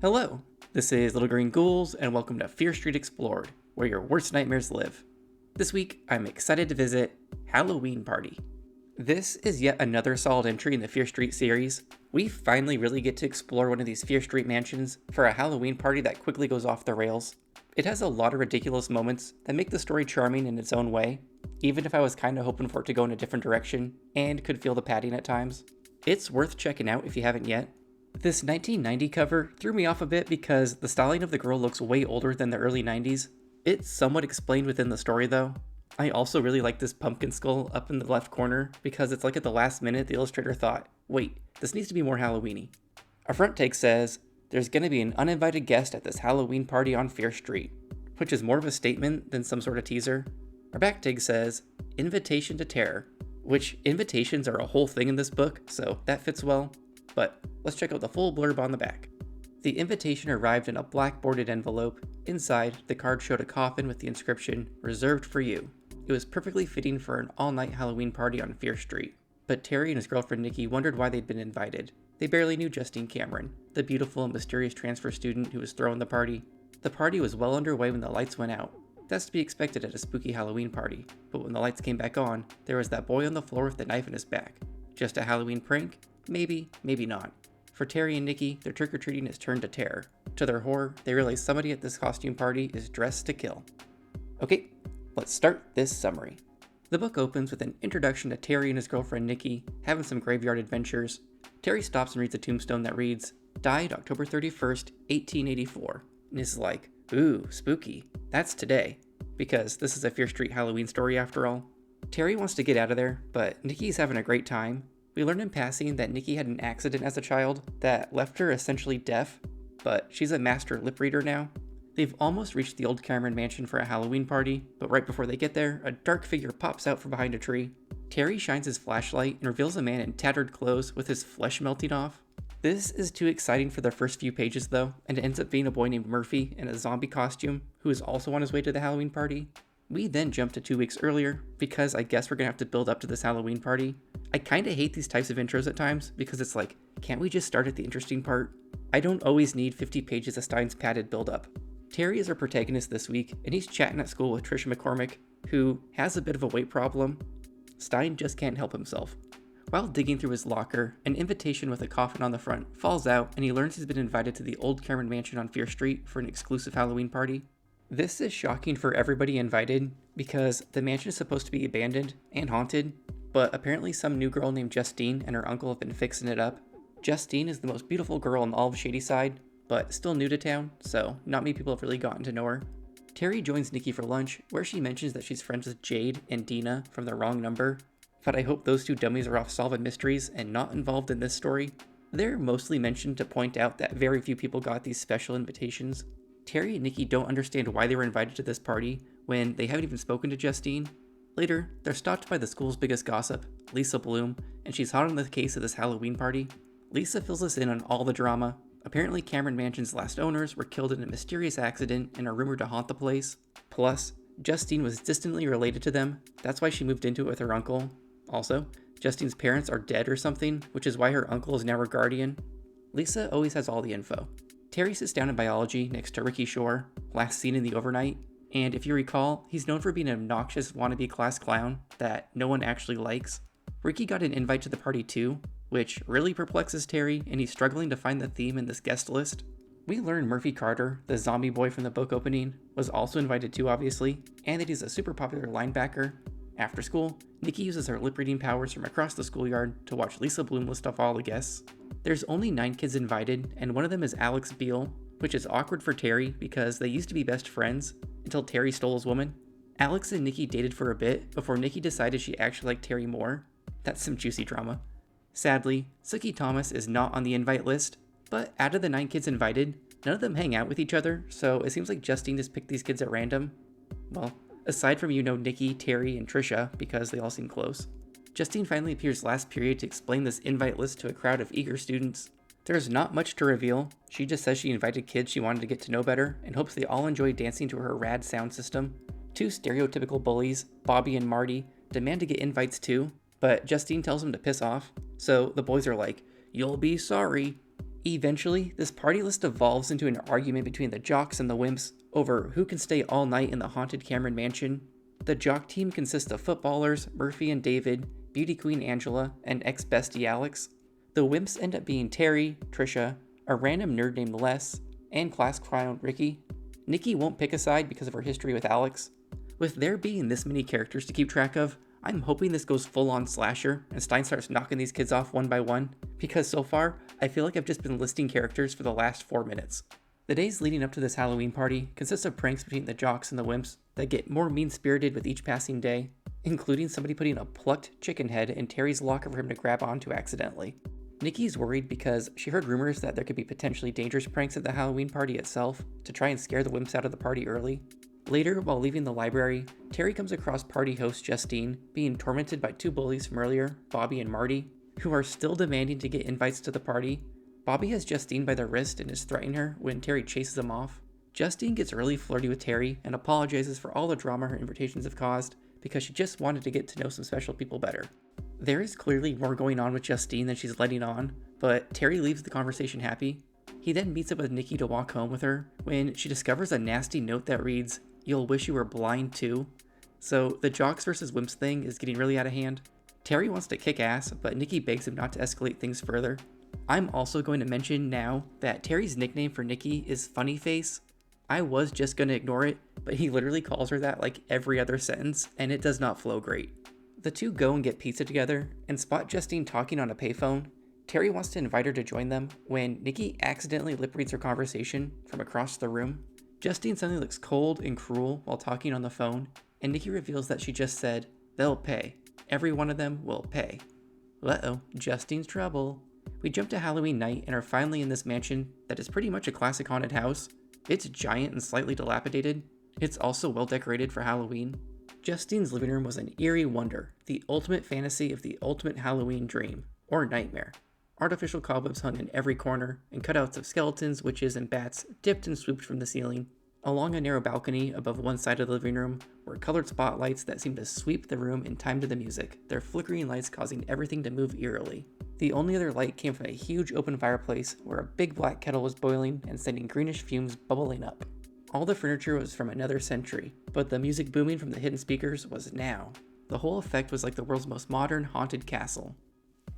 Hello, this is Little Green Ghouls, and welcome to Fear Street Explored, where your worst nightmares live. This week, I'm excited to visit Halloween Party. This is yet another solid entry in the Fear Street series. We finally really get to explore one of these Fear Street mansions for a Halloween party that quickly goes off the rails. It has a lot of ridiculous moments that make the story charming in its own way, even if I was kinda hoping for it to go in a different direction, and could feel the padding at times. It's worth checking out if you haven't yet. This 1990 cover threw me off a bit because the styling of the girl looks way older than the early 90s. It's somewhat explained within the story though. I also really like this pumpkin skull up in the left corner because it's like at the last minute the illustrator thought, wait, this needs to be more Halloween-y. Our front take says, there's gonna be an uninvited guest at this Halloween party on Fear Street, which is more of a statement than some sort of teaser. Our back take says, invitation to terror, which invitations are a whole thing in this book, so that fits well. But let's check out the full blurb on the back. The invitation arrived in a black boarded envelope. Inside, the card showed a coffin with the inscription, reserved for you. It was perfectly fitting for an all-night Halloween party on Fear Street. But Terry and his girlfriend Nikki wondered why they'd been invited. They barely knew Justine Cameron, the beautiful and mysterious transfer student who was throwing the party. The party was well underway when the lights went out. That's to be expected at a spooky Halloween party. But when the lights came back on, there was that boy on the floor with the knife in his back. Just a Halloween prank? Maybe, maybe not. For Terry and Nikki, their trick-or-treating has turned to terror. To their horror, they realize somebody at this costume party is dressed to kill. Okay, let's start this summary. The book opens with an introduction to Terry and his girlfriend Nikki having some graveyard adventures. Terry stops and reads a tombstone that reads, died October 31st, 1884. And is like, ooh, spooky. That's today. Because this is a Fear Street Halloween story after all. Terry wants to get out of there, but Nikki's having a great time. We learned in passing that Nikki had an accident as a child that left her essentially deaf, but she's a master lip reader now. They've almost reached the old Cameron mansion for a Halloween party, but right before they get there, a dark figure pops out from behind a tree. Terry shines his flashlight and reveals a man in tattered clothes with his flesh melting off. This is too exciting for the first few pages though, and it ends up being a boy named Murphy in a zombie costume who is also on his way to the Halloween party. We then jump to 2 weeks earlier, because I guess we're gonna have to build up to this Halloween party. I kinda hate these types of intros at times, because it's like, can't we just start at the interesting part? I don't always need 50 pages of Stine's padded build-up. Terry is our protagonist this week, and he's chatting at school with Trisha McCormick, who has a bit of a weight problem. Stine just can't help himself. While digging through his locker, an invitation with a coffin on the front falls out, and he learns he's been invited to the old Cameron mansion on Fear Street for an exclusive Halloween party. This is shocking for everybody invited, because the mansion is supposed to be abandoned and haunted, but apparently some new girl named Justine and her uncle have been fixing it up. Justine is the most beautiful girl in all of Shadyside, but still new to town, so not many people have really gotten to know her. Terry joins Nikki for lunch, where she mentions that she's friends with Jade and Dina from the wrong number, but I hope those two dummies are off solving mysteries and not involved in this story. They're mostly mentioned to point out that very few people got these special invitations. Terry and Nikki don't understand why they were invited to this party when they haven't even spoken to Justine. Later, they're stopped by the school's biggest gossip, Lisa Bloom, and she's hot on the case of this Halloween party. Lisa fills us in on all the drama. Apparently, Cameron Mansion's last owners were killed in a mysterious accident and are rumored to haunt the place. Plus, Justine was distantly related to them. That's why she moved into it with her uncle. Also, Justine's parents are dead or something, which is why her uncle is now her guardian. Lisa always has all the info. Terry sits down in biology next to Ricky Shore, last seen in the overnight, and if you recall, he's known for being an obnoxious wannabe class clown that no one actually likes. Ricky got an invite to the party too, which really perplexes Terry, and he's struggling to find the theme in this guest list. We learn Murphy Carter, the zombie boy from the book opening, was also invited too obviously, and that he's a super popular linebacker. After school, Nikki uses her lip reading powers from across the schoolyard to watch Lisa Bloom list off all the guests. There's only 9 kids invited, and one of them is Alex Beal, which is awkward for Terry because they used to be best friends until Terry stole his woman. Alex and Nikki dated for a bit before Nikki decided she actually liked Terry more. That's some juicy drama. Sadly, Sookie Thomas is not on the invite list, but out of the 9 kids invited, none of them hang out with each other, so it seems like Justine just picked these kids at random. Well, aside from Nikki, Terry, and Trisha, because they all seem close. Justine finally appears last period to explain this invite list to a crowd of eager students. There's not much to reveal. She just says she invited kids she wanted to get to know better and hopes they all enjoy dancing to her rad sound system. 2 stereotypical bullies, Bobby and Marty, demand to get invites too, but Justine tells them to piss off. So the boys are like, "You'll be sorry." Eventually, this party list evolves into an argument between the jocks and the wimps over who can stay all night in the haunted Cameron mansion. The jock team consists of footballers Murphy and David, beauty queen Angela, and ex-bestie Alex. The wimps end up being Terry, Trisha, a random nerd named Les, and class clown Ricky. Nikki won't pick a side because of her history with Alex. With there being this many characters to keep track of, I'm hoping this goes full-on slasher and Stine starts knocking these kids off one by one, because so far, I feel like I've just been listing characters for the last 4 minutes. The days leading up to this Halloween party consist of pranks between the jocks and the wimps that get more mean-spirited with each passing day, including somebody putting a plucked chicken head in Terry's locker for him to grab onto accidentally. Nikki's worried because she heard rumors that there could be potentially dangerous pranks at the Halloween party itself to try and scare the wimps out of the party early. Later, while leaving the library, Terry comes across party host Justine being tormented by 2 bullies from earlier, Bobby and Marty, who are still demanding to get invites to the party. Bobby has Justine by the wrist and is threatening her when Terry chases him off. Justine gets really flirty with Terry and apologizes for all the drama her invitations have caused because she just wanted to get to know some special people better. There is clearly more going on with Justine than she's letting on, but Terry leaves the conversation happy. He then meets up with Nikki to walk home with her when she discovers a nasty note that reads, "You'll wish you were blind too." So the jocks versus wimps thing is getting really out of hand. Terry wants to kick ass, but Nikki begs him not to escalate things further. I'm also going to mention now that Terry's nickname for Nikki is Funny Face. I was just going to ignore it, but he literally calls her that like every other sentence, and it does not flow great. The two go and get pizza together and spot Justine talking on a payphone. Terry wants to invite her to join them when Nikki accidentally lip reads her conversation from across the room. Justine suddenly looks cold and cruel while talking on the phone, and Nikki reveals that she just said, "They'll pay. Every one of them will pay." Uh-oh, Justine's trouble. We jump to Halloween night and are finally in this mansion that is pretty much a classic haunted house. It's giant and slightly dilapidated. It's also well decorated for Halloween. Justine's living room was an eerie wonder, the ultimate fantasy of the ultimate Halloween dream, or nightmare. Artificial cobwebs hung in every corner, and cutouts of skeletons, witches, and bats dipped and swooped from the ceiling. Along a narrow balcony above one side of the living room were colored spotlights that seemed to sweep the room in time to the music, their flickering lights causing everything to move eerily. The only other light came from a huge open fireplace where a big black kettle was boiling and sending greenish fumes bubbling up. All the furniture was from another century, but the music booming from the hidden speakers was now. The whole effect was like the world's most modern haunted castle.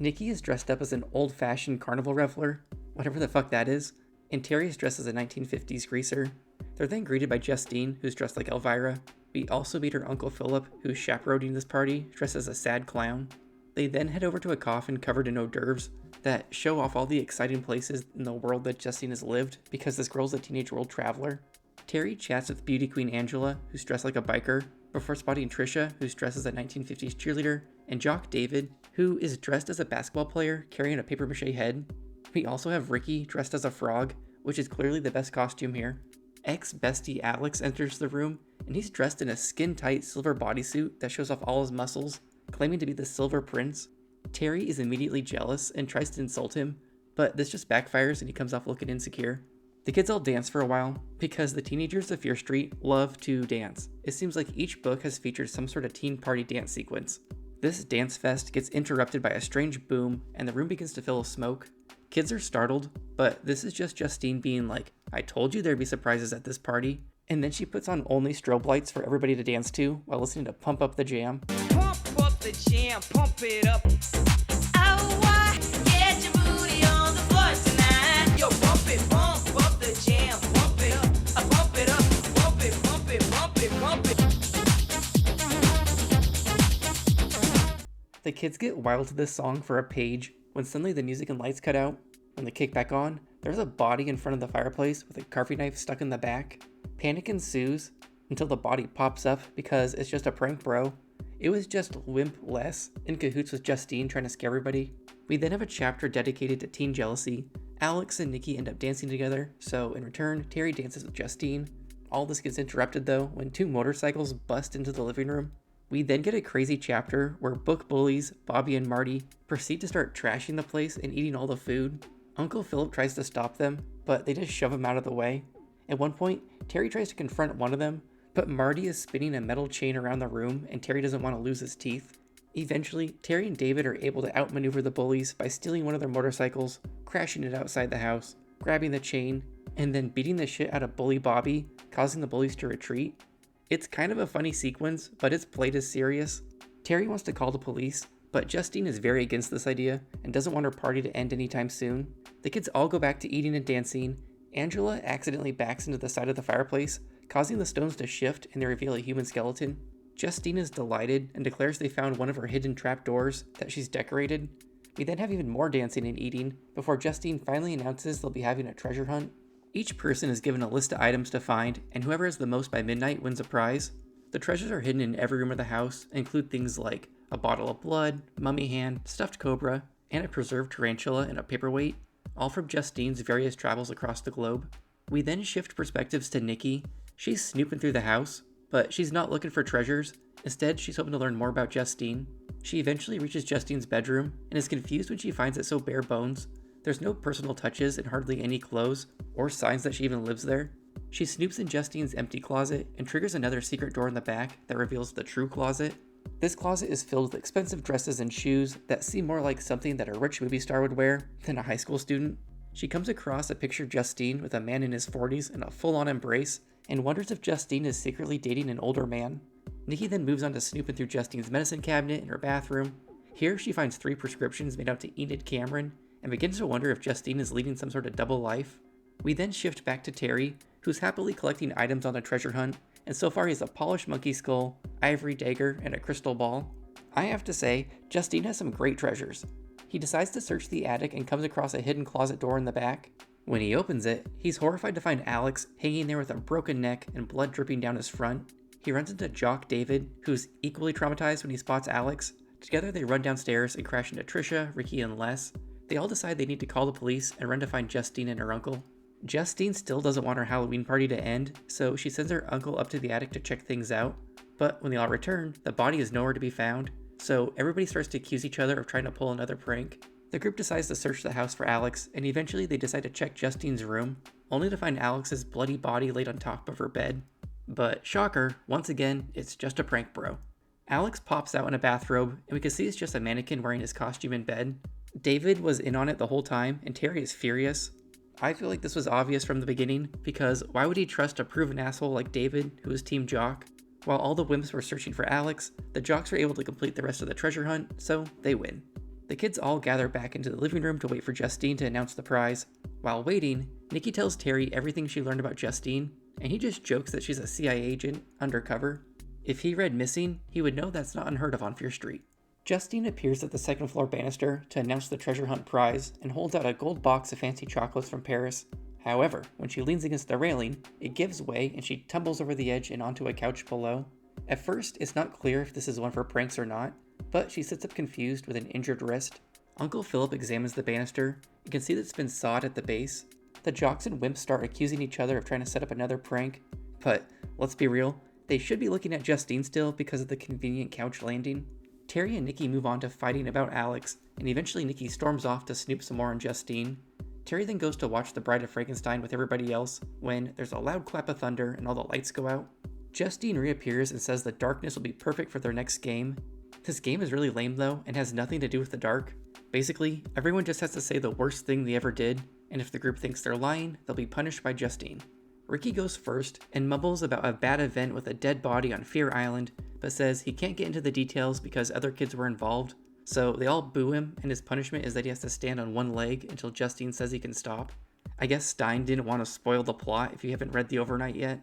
Nikki is dressed up as an old-fashioned carnival reveler, whatever the fuck that is, and Terry is dressed as a 1950s greaser. They're then greeted by Justine, who's dressed like Elvira. We also meet her Uncle Philip, who's chaperoning this party, dressed as a sad clown. They then head over to a coffin covered in hors d'oeuvres that show off all the exciting places in the world that Justine has lived, because this girl's a teenage world traveler. Terry chats with beauty queen Angela, who's dressed like a biker, before spotting Trisha, who's dressed as a 1950s cheerleader, and jock David, who is dressed as a basketball player carrying a papier-mâché head. We also have Ricky dressed as a frog, which is clearly the best costume here. Ex-bestie Alex enters the room, and he's dressed in a skin-tight silver bodysuit that shows off all his muscles, claiming to be the Silver Prince. Terry is immediately jealous and tries to insult him, but this just backfires and he comes off looking insecure. The kids all dance for a while, because the teenagers of Fear Street love to dance. It seems like each book has featured some sort of teen party dance sequence. This dance fest gets interrupted by a strange boom, and the room begins to fill with smoke. Kids are startled, but this is just Justine being like, "I told you there'd be surprises at this party." And then she puts on only strobe lights for everybody to dance to while listening to Pump Up the Jam. Pump up the jam, pump it up. Oh, why? Get your booty on the floor tonight. Yo, pump up the jam, pump it up. Pump it up, pump it, pump it, pump it, pump it. The kids get wild to this song for a page when suddenly the music and lights cut out. When they kick back on, there's a body in front of the fireplace with a carving knife stuck in the back. Panic ensues until the body pops up because it's just a prank, bro. It was just Wimp Les in cahoots with Justine trying to scare everybody. We then have a chapter dedicated to teen jealousy. Alex and Nikki end up dancing together, so in return, Terry dances with Justine. All this gets interrupted though when 2 motorcycles bust into the living room. We then get a crazy chapter where book bullies, Bobby and Marty, proceed to start trashing the place and eating all the food. Uncle Philip tries to stop them, but they just shove him out of the way. At one point, Terry tries to confront one of them, but Marty is spinning a metal chain around the room and Terry doesn't want to lose his teeth. Eventually, Terry and David are able to outmaneuver the bullies by stealing one of their motorcycles, crashing it outside the house, grabbing the chain, and then beating the shit out of Bully Bobby, causing the bullies to retreat. It's kind of a funny sequence, but it's played as serious. Terry wants to call the police, but Justine is very against this idea and doesn't want her party to end anytime soon. The kids all go back to eating and dancing. Angela accidentally backs into the side of the fireplace, causing the stones to shift and they reveal a human skeleton. Justine is delighted and declares they found one of her hidden trapdoors that she's decorated. We then have even more dancing and eating before Justine finally announces they'll be having a treasure hunt. Each person is given a list of items to find, and whoever has the most by midnight wins a prize. The treasures are hidden in every room of the house and include things like a bottle of blood, mummy hand, stuffed cobra, and a preserved tarantula in a paperweight, all from Justine's various travels across the globe. We then shift perspectives to Nikki. She's snooping through the house, but she's not looking for treasures. Instead, she's hoping to learn more about Justine. She eventually reaches Justine's bedroom and is confused when she finds it so bare bones. There's no personal touches and hardly any clothes or signs that she even lives there. She snoops in Justine's empty closet and triggers another secret door in the back that reveals the true closet. This closet is filled with expensive dresses and shoes that seem more like something that a rich movie star would wear than a high school student. She comes across a picture of Justine with a man in his 40s in a full-on embrace and wonders if Justine is secretly dating an older man. Nikki then moves on to snooping through Justine's medicine cabinet in her bathroom. Here she finds 3 prescriptions made out to Enid Cameron and begins to wonder if Justine is leading some sort of double life. We then shift back to Terry, who's happily collecting items on a treasure hunt, and so far he has a polished monkey skull, ivory dagger, and a crystal ball. I have to say, Justine has some great treasures. He decides to search the attic and comes across a hidden closet door in the back. When he opens it, he's horrified to find Alex hanging there with a broken neck and blood dripping down his front. He runs into Jock David, who's equally traumatized when he spots Alex. Together they run downstairs and crash into Trisha, Ricky, and Les. They all decide they need to call the police and run to find Justine and her uncle. Justine still doesn't want her Halloween party to end, so she sends her uncle up to the attic to check things out. But when they all return, the body is nowhere to be found, so everybody starts to accuse each other of trying to pull another prank. The group decides to search the house for Alex, and eventually they decide to check Justine's room, only to find Alex's bloody body laid on top of her bed. But shocker, once again, it's just a prank, bro. Alex pops out in a bathrobe, and we can see it's just a mannequin wearing his costume in bed. David was in on it the whole time, and Terry is furious. I feel like this was obvious from the beginning, because why would he trust a proven asshole like David, who is Team Jock? While all the wimps were searching for Alex, the Jocks were able to complete the rest of the treasure hunt, so they win. The kids all gather back into the living room to wait for Justine to announce the prize. While waiting, Nikki tells Terry everything she learned about Justine, and he just jokes that she's a CIA agent, undercover. If he read Missing, he would know that's not unheard of on Fear Street. Justine appears at the second floor banister to announce the treasure hunt prize and holds out a gold box of fancy chocolates from Paris. However, when she leans against the railing, it gives way and she tumbles over the edge and onto a couch below. At first, it's not clear if this is one of her pranks or not, but she sits up confused with an injured wrist. Uncle Philip examines the banister. You can see that it's been sawed at the base. The Jocks and Wimps start accusing each other of trying to set up another prank, but let's be real, they should be looking at Justine still because of the convenient couch landing. Terry and Nikki move on to fighting about Alex, and eventually Nikki storms off to snoop some more on Justine. Terry then goes to watch The Bride of Frankenstein with everybody else when there's a loud clap of thunder and all the lights go out. Justine reappears and says the darkness will be perfect for their next game. This game is really lame though and has nothing to do with the dark. Basically, everyone just has to say the worst thing they ever did, and if the group thinks they're lying, they'll be punished by Justine. Ricky goes first and mumbles about a bad event with a dead body on Fear Island, but says he can't get into the details because other kids were involved, so they all boo him, and his punishment is that he has to stand on one leg until Justine says he can stop. I guess Stine didn't want to spoil the plot if you haven't read The Overnight yet.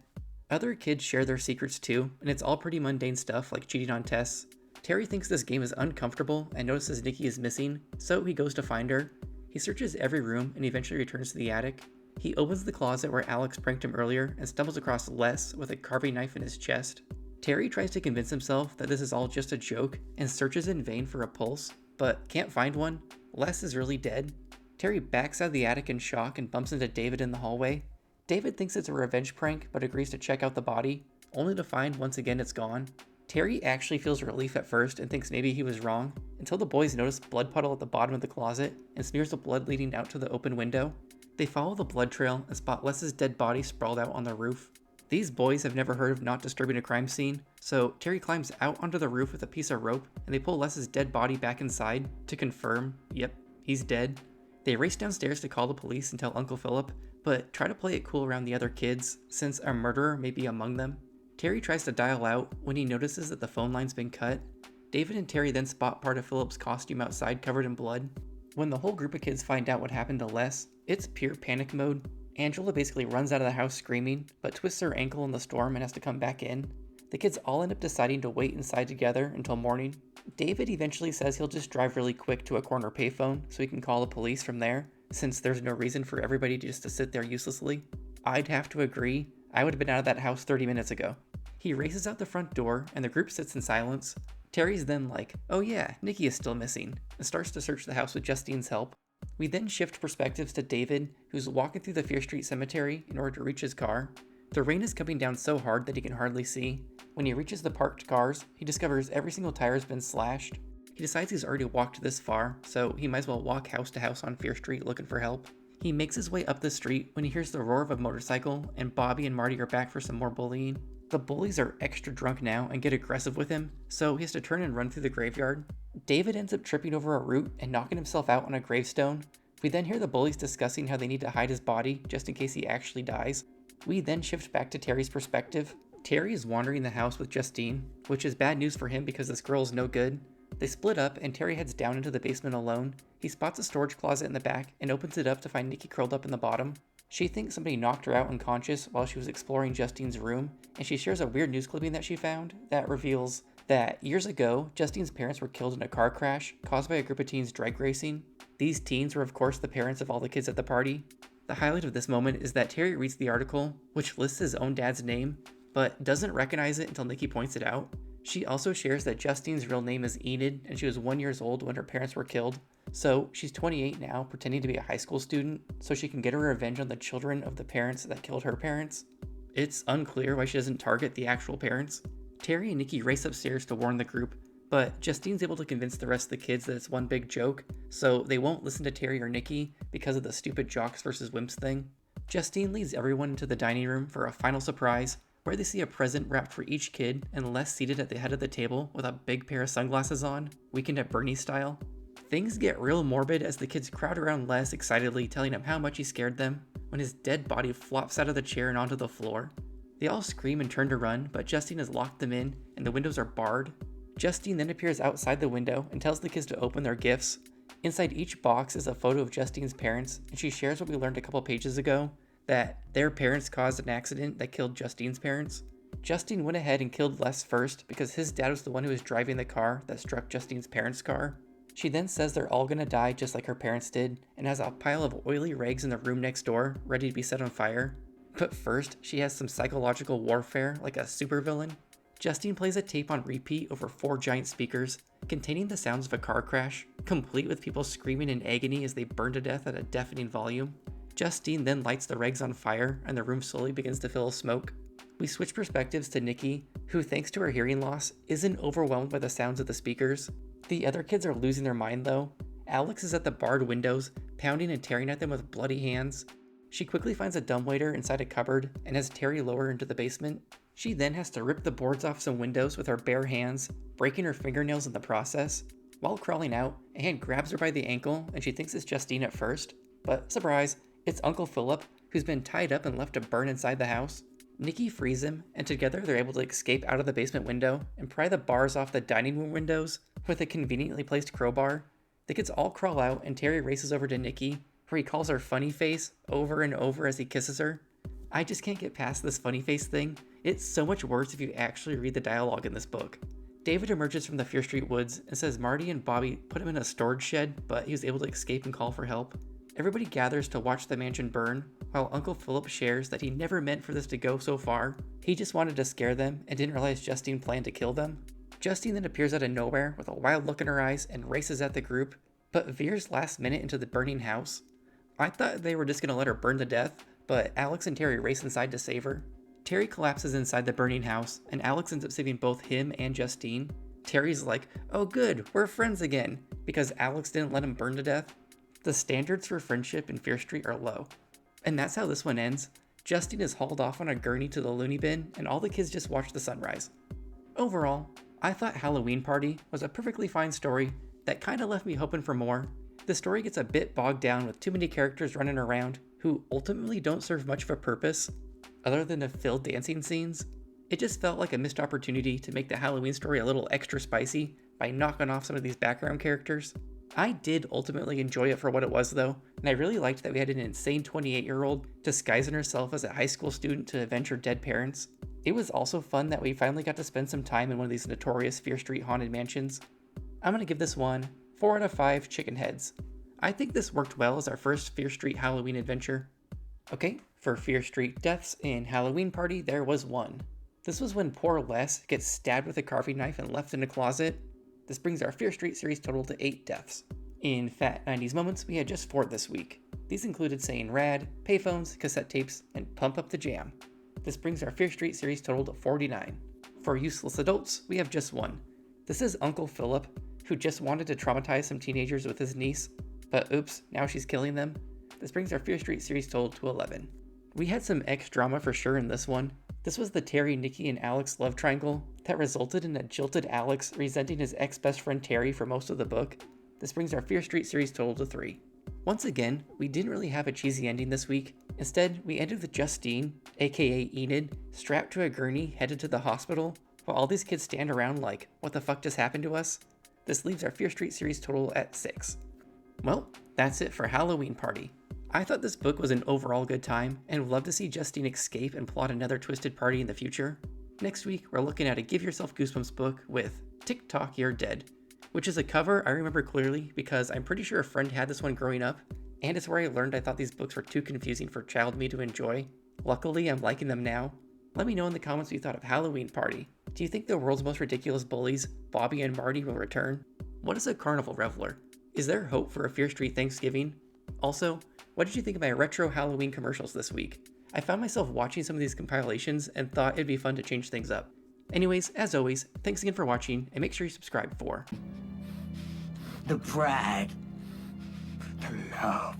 Other kids share their secrets too, and it's all pretty mundane stuff like cheating on tests. Terry thinks this game is uncomfortable and notices Nikki is missing, so he goes to find her. He searches every room and eventually returns to the attic. He opens the closet where Alex pranked him earlier and stumbles across Les with a carving knife in his chest. Terry tries to convince himself that this is all just a joke and searches in vain for a pulse, but can't find one. Les is really dead. Terry backs out of the attic in shock and bumps into David in the hallway. David thinks it's a revenge prank but agrees to check out the body, only to find once again it's gone. Terry actually feels relief at first and thinks maybe he was wrong, until the boys notice a blood puddle at the bottom of the closet and smears the blood leading out to the open window. They follow the blood trail and spot Les's dead body sprawled out on the roof. These boys have never heard of not disturbing a crime scene, so Terry climbs out onto the roof with a piece of rope and they pull Les's dead body back inside to confirm, yep, he's dead. They race downstairs to call the police and tell Uncle Philip, but try to play it cool around the other kids since a murderer may be among them. Terry tries to dial out when he notices that the phone line's been cut. David and Terry then spot part of Philip's costume outside covered in blood. When the whole group of kids find out what happened to Les, it's pure panic mode. Angela basically runs out of the house screaming, but twists her ankle in the storm and has to come back in. The kids all end up deciding to wait inside together until morning. David eventually says he'll just drive really quick to a corner payphone so he can call the police from there, since there's no reason for everybody just to sit there uselessly. I'd have to agree, I would have been out of that house 30 minutes ago. He races out the front door and the group sits in silence. Terry's then like, oh yeah, Nikki is still missing, and starts to search the house with Justine's help. We then shift perspectives to David, who's walking through the Fear Street Cemetery in order to reach his car. The rain is coming down so hard that he can hardly see. When he reaches the parked cars, he discovers every single tire has been slashed. He decides he's already walked this far, so he might as well walk house to house on Fear Street looking for help. He makes his way up the street when he hears the roar of a motorcycle, and Bobby and Marty are back for some more bullying. The bullies are extra drunk now and get aggressive with him, so he has to turn and run through the graveyard. David ends up tripping over a root and knocking himself out on a gravestone. We then hear the bullies discussing how they need to hide his body just in case he actually dies. We then shift back to Terry's perspective. Terry is wandering the house with Justine, which is bad news for him because this girl is no good. They split up and Terry heads down into the basement alone. He spots a storage closet in the back and opens it up to find Nikki curled up in the bottom. She thinks somebody knocked her out unconscious while she was exploring Justine's room, and she shares a weird news clipping that she found that reveals that years ago, Justine's parents were killed in a car crash caused by a group of teens drag racing. These teens were of course the parents of all the kids at the party. The highlight of this moment is that Terry reads the article, which lists his own dad's name, but doesn't recognize it until Nikki points it out. She also shares that Justine's real name is Enid, and she was 1 year old when her parents were killed. So she's 28 now, pretending to be a high school student, so she can get her revenge on the children of the parents that killed her parents. It's unclear why she doesn't target the actual parents. Terry and Nikki race upstairs to warn the group, but Justine's able to convince the rest of the kids that it's one big joke, so they won't listen to Terry or Nikki because of the stupid jocks versus wimps thing. Justine leads everyone into the dining room for a final surprise, where they see a present wrapped for each kid and Les seated at the head of the table with a big pair of sunglasses on, Weekend at Bernie's style. Things get real morbid as the kids crowd around Les excitedly telling him how much he scared them when his dead body flops out of the chair and onto the floor. They all scream and turn to run, but Justine has locked them in and the windows are barred. Justine then appears outside the window and tells the kids to open their gifts. Inside each box is a photo of Justine's parents, and she shares what we learned a couple pages ago, that their parents caused an accident that killed Justine's parents. Justine went ahead and killed Les first because his dad was the one who was driving the car that struck Justine's parents' car. She then says they're all gonna die just like her parents did, and has a pile of oily rags in the room next door, ready to be set on fire. But first, she has some psychological warfare like a supervillain. Justine plays a tape on repeat over 4 giant speakers, containing the sounds of a car crash, complete with people screaming in agony as they burn to death at a deafening volume. Justine then lights the rags on fire, and the room slowly begins to fill with smoke. We switch perspectives to Nikki, who thanks to her hearing loss, isn't overwhelmed by the sounds of the speakers. The other kids are losing their mind though. Alex is at the barred windows, pounding and tearing at them with bloody hands. She quickly finds a dumbwaiter inside a cupboard and has Terry lower into the basement. She then has to rip the boards off some windows with her bare hands, breaking her fingernails in the process. While crawling out, a hand grabs her by the ankle and she thinks it's Justine at first, but surprise, it's Uncle Philip, who's been tied up and left to burn inside the house. Nikki frees him, and together they're able to escape out of the basement window and pry the bars off the dining room windows with a conveniently placed crowbar. The kids all crawl out and Terry races over to Nikki, where he calls her funny face over and over as he kisses her. I just can't get past this funny face thing. It's so much worse if you actually read the dialogue in this book. David emerges from the Fear Street woods and says Marty and Bobby put him in a storage shed, but he was able to escape and call for help. Everybody gathers to watch the mansion burn, while Uncle Philip shares that he never meant for this to go so far. He just wanted to scare them and didn't realize Justine planned to kill them. Justine then appears out of nowhere with a wild look in her eyes and races at the group, but veers last minute into the burning house. I thought they were just gonna let her burn to death, but Alex and Terry race inside to save her. Terry collapses inside the burning house, and Alex ends up saving both him and Justine. Terry's like, oh good, we're friends again, because Alex didn't let him burn to death. The standards for friendship in Fear Street are low. And that's how this one ends. Justine is hauled off on a gurney to the loony bin, and all the kids just watch the sunrise. Overall, I thought Halloween Party was a perfectly fine story that kinda left me hoping for more. The story gets a bit bogged down with too many characters running around who ultimately don't serve much of a purpose other than to fill dancing scenes. It just felt like a missed opportunity to make the Halloween story a little extra spicy by knocking off some of these background characters. I did ultimately enjoy it for what it was though, and I really liked that we had an insane 28-year-old disguising herself as a high school student to avenge her dead parents. It was also fun that we finally got to spend some time in one of these notorious Fear Street haunted mansions. I'm gonna give this one 4 out of 5 chicken heads. I think this worked well as our first Fear Street Halloween adventure. Okay, for Fear Street deaths in Halloween Party, there was one. This was when poor Les gets stabbed with a carving knife and left in a closet. This brings our Fear Street series total to 8 deaths. In Fat 90s Moments, we had just 4 this week. These included saying rad, payphones, cassette tapes, and pump up the jam. This brings our Fear Street series total to 49. For Useless Adults, we have just 1. This is Uncle Philip, who just wanted to traumatize some teenagers with his niece, but oops, now she's killing them. This brings our Fear Street series total to 11. We had some X-drama for sure in this one. This was the Terry, Nikki, and Alex love triangle that resulted in a jilted Alex resenting his ex-best friend Terry for most of the book. This brings our Fear Street series total to 3. Once again, we didn't really have a cheesy ending this week. Instead, we ended with Justine, aka Enid, strapped to a gurney headed to the hospital, while all these kids stand around like, what the fuck just happened to us? This leaves our Fear Street series total at 6. Well, that's it for Halloween Party. I thought this book was an overall good time, and would love to see Justine escape and plot another twisted party in the future. Next week, we're looking at a Give Yourself Goosebumps book with TikTok You're Dead, which is a cover I remember clearly because I'm pretty sure a friend had this one growing up, and it's where I learned I thought these books were too confusing for child me to enjoy. Luckily, I'm liking them now. Let me know in the comments what you thought of Halloween Party. Do you think the world's most ridiculous bullies, Bobby and Marty, will return? What is a carnival reveler? Is there hope for a Fear Street Thanksgiving? Also, what did you think of my retro Halloween commercials this week? I found myself watching some of these compilations and thought it'd be fun to change things up. Anyways, as always, thanks again for watching, and make sure you subscribe for the pride, the love,